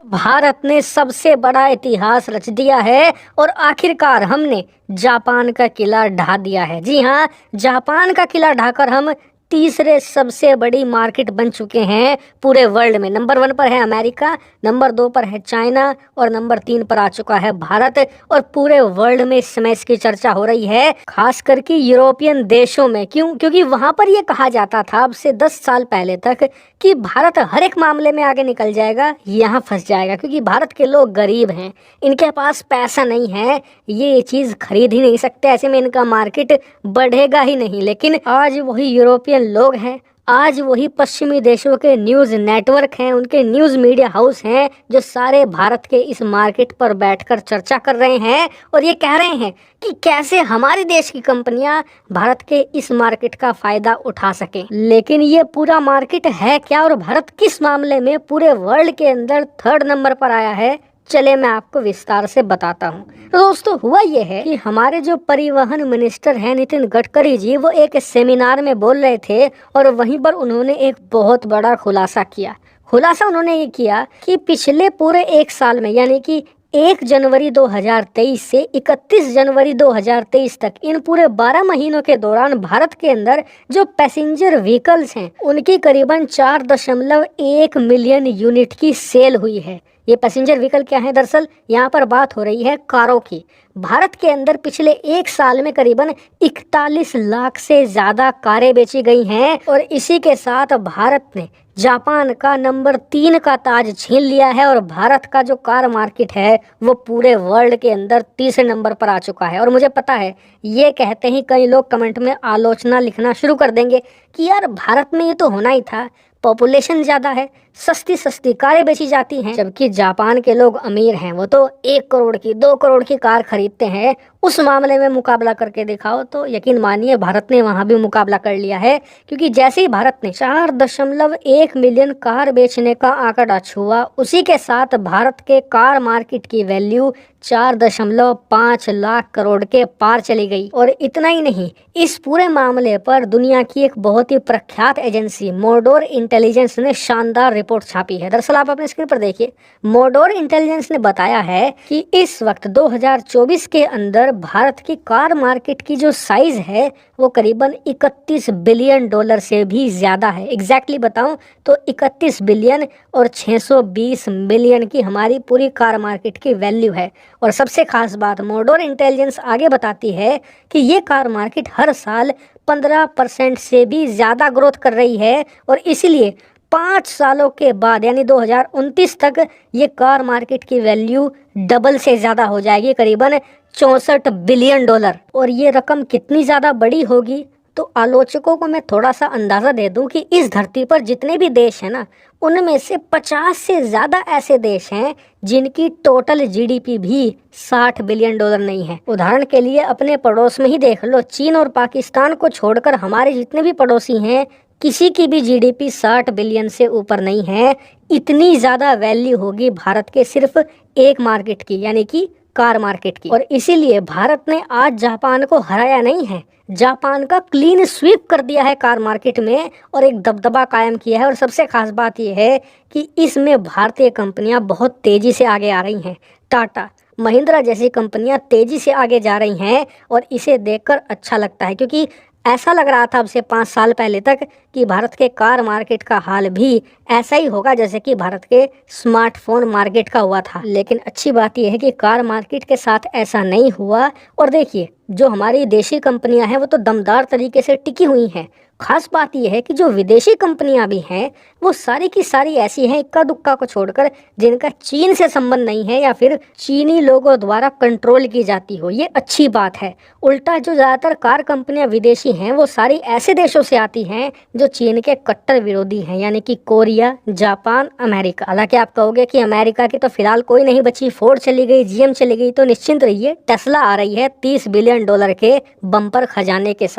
भारत ने सबसे बड़ा इतिहास रच दिया है और आखिरकार हमने जापान का किला ढा दिया है। जी हाँ, जापान का किला ढाकर हम तीसरे सबसे बड़ी मार्केट बन चुके हैं पूरे वर्ल्ड में। नंबर 1 पर है अमेरिका, नंबर 2 पर है चाइना और नंबर 3 पर आ चुका है भारत। और पूरे वर्ल्ड में इस समय इसकी चर्चा हो रही है, खास करके यूरोपियन देशों में। क्यों? क्योंकि वहां पर यह कहा जाता था अब से 10 साल पहले तक कि भारत हर एक मामले में आगे निकल जाएगा, यहाँ फंस जाएगा, क्योंकि भारत के लोग गरीब हैं, इनके पास पैसा नहीं है, ये चीज़ खरीद ही नहीं सकते, ऐसे में इनका मार्केट बढ़ेगा ही नहीं। लेकिन आज वही यूरोपियन लोग हैं, आज वही पश्चिमी देशों के न्यूज़ नेटवर्क हैं, उनके न्यूज़ मीडिया हाउस हैं, जो सारे भारत के इस मार्केट पर बैठकर चर्चा कर रहे हैं और ये कह रहे हैं कि कैसे हमारे देश की कंपनियां भारत के इस मार्केट का फायदा उठा सकें। लेकिन ये पूरा मार्केट है क्या और भारत किस मामले में पूरे वर्ल्ड के अंदर 3rd नंबर पर आया है, चले मैं आपको विस्तार से बताता हूँ। तो दोस्तों, हुआ ये है कि हमारे जो परिवहन मिनिस्टर हैं नितिन गडकरी जी, वो एक सेमिनार में बोल रहे थे और वहीं पर उन्होंने एक बहुत बड़ा खुलासा किया। खुलासा उन्होंने ये किया कि पिछले पूरे 1 साल में, यानी कि 1 जनवरी 2023 से 31 जनवरी 2023 तक, इन पूरे 12 महीनों के दौरान भारत के अंदर जो पैसेंजर व्हीकल्स हैं उनकी करीबन 4.1 मिलियन यूनिट की सेल हुई है। ये पैसेंजर व्हीकल क्या है? दरअसल यहाँ पर बात हो रही है कारों की। भारत के अंदर पिछले 1 साल में करीबन 41 लाख से ज्यादा कारें बेची गई हैं और इसी के साथ भारत ने जापान का नंबर 3 का ताज छीन लिया है और भारत का जो कार मार्केट है वो पूरे वर्ल्ड के अंदर तीसरे नंबर पर आ चुका है। और मुझे पता है, ये कहते ही कई लोग कमेंट में आलोचना लिखना शुरू कर देंगे कि यार भारत में ये तो होना ही था, पॉपुलेशन ज़्यादा है, सस्ती सस्ती कारें बेची जाती हैं, जबकि जापान के लोग अमीर हैं, वो तो 1 करोड़ की 2 करोड़ की कार खरीदते हैं। उस मामले में मुकाबला करके दिखाओ तो यकीन मानिए भारत ने वहां भी मुकाबला कर लिया है। क्योंकि जैसे ही भारत ने 4.1 मिलियन कार बेचने का आंकड़ा छुआ, उसी के साथ भारत के कार मार्केट की वैल्यू 4.5 लाख करोड़ के पार चली गई। और इतना ही नहीं, इस पूरे मामले पर दुनिया की एक बहुत ही प्रख्यात एजेंसी मोडोर इंटेलिजेंस ने शानदार रिपोर्ट छापी है। दरअसल आप अपने स्क्रीन पर देखिए, मोडोर इंटेलिजेंस ने बताया है कि इस वक्त 2024 के अंदर भारत की कार मार्केट की जो साइज है वो करीबन 31 बिलियन डॉलर से भी ज्यादा है। एग्जैक्टली बताऊं तो 31 बिलियन और 620 मिलियन की हमारी पूरी कार मार्केट की वैल्यू है। और सबसे खास बात, मोडोर इंटेलिजेंस आगे बताती है कि ये कार मार्केट हर साल 15% से भी ज्यादा ग्रोथ कर रही है और इसीलिए 5 सालों के बाद यानी 2029 तक ये कार मार्केट की वैल्यू डबल से ज़्यादा हो जाएगी, करीबन 64 बिलियन डॉलर। और ये रकम कितनी ज़्यादा बड़ी होगी तो आलोचकों को मैं थोड़ा सा अंदाज़ा दे दूं कि इस धरती पर जितने भी देश हैं ना, उनमें से 50 से ज़्यादा ऐसे देश हैं जिनकी टोटल जीडीपी भी 60 बिलियन डॉलर नहीं है। उदाहरण के लिए अपने पड़ोस में ही देख लो, चीन और पाकिस्तान को छोड़कर हमारे जितने भी पड़ोसी हैं, किसी की भी जीडीपी 60 बिलियन से ऊपर नहीं है। इतनी ज़्यादा वैल्यू होगी भारत के सिर्फ एक मार्केट की, यानी कि कार मार्केट की। और इसीलिए भारत ने आज जापान को हराया नहीं है, जापान का क्लीन स्वीप कर दिया है कार मार्केट में और एक दबदबा कायम किया है। और सबसे खास बात यह है कि इसमें भारतीय कंपनियां बहुत तेजी से आगे आ रही हैं। टाटा, महिंद्रा जैसी कंपनियां तेजी से आगे जा रही हैं और इसे देखकर अच्छा लगता है, क्योंकि ऐसा लग रहा था अब से 5 साल पहले तक कि भारत के कार मार्केट का हाल भी ऐसा ही होगा जैसे कि भारत के स्मार्टफोन मार्केट का हुआ था। लेकिन अच्छी बात यह है कि कार मार्केट के साथ ऐसा नहीं हुआ। और देखिए, जो हमारी देशी कंपनियां हैं वो तो दमदार तरीके से टिकी हुई हैं। खास बात यह है कि जो विदेशी कंपनियां भी हैं वो सारी की सारी ऐसी हैं, इक्का दुक्का को छोड़कर, जिनका चीन से संबंध नहीं है या फिर चीनी लोगों द्वारा कंट्रोल की जाती हो। ये अच्छी बात है। उल्टा जो ज़्यादातर कार कंपनियां विदेशी हैं वो सारी ऐसे देशों से आती हैं जो चीन के कट्टर विरोधी हैं, यानी कि कोरिया, जापान, अमेरिका। हालांकि आप कहोगे कि अमेरिका की तो फिलहाल कोई नहीं बची, फोर्ड चली गई, जीएम चली गई, तो निश्चिंत रहिए, टेस्ला आ रही है 30 बिलियन डॉलर के बम्पर खजाने के साथ।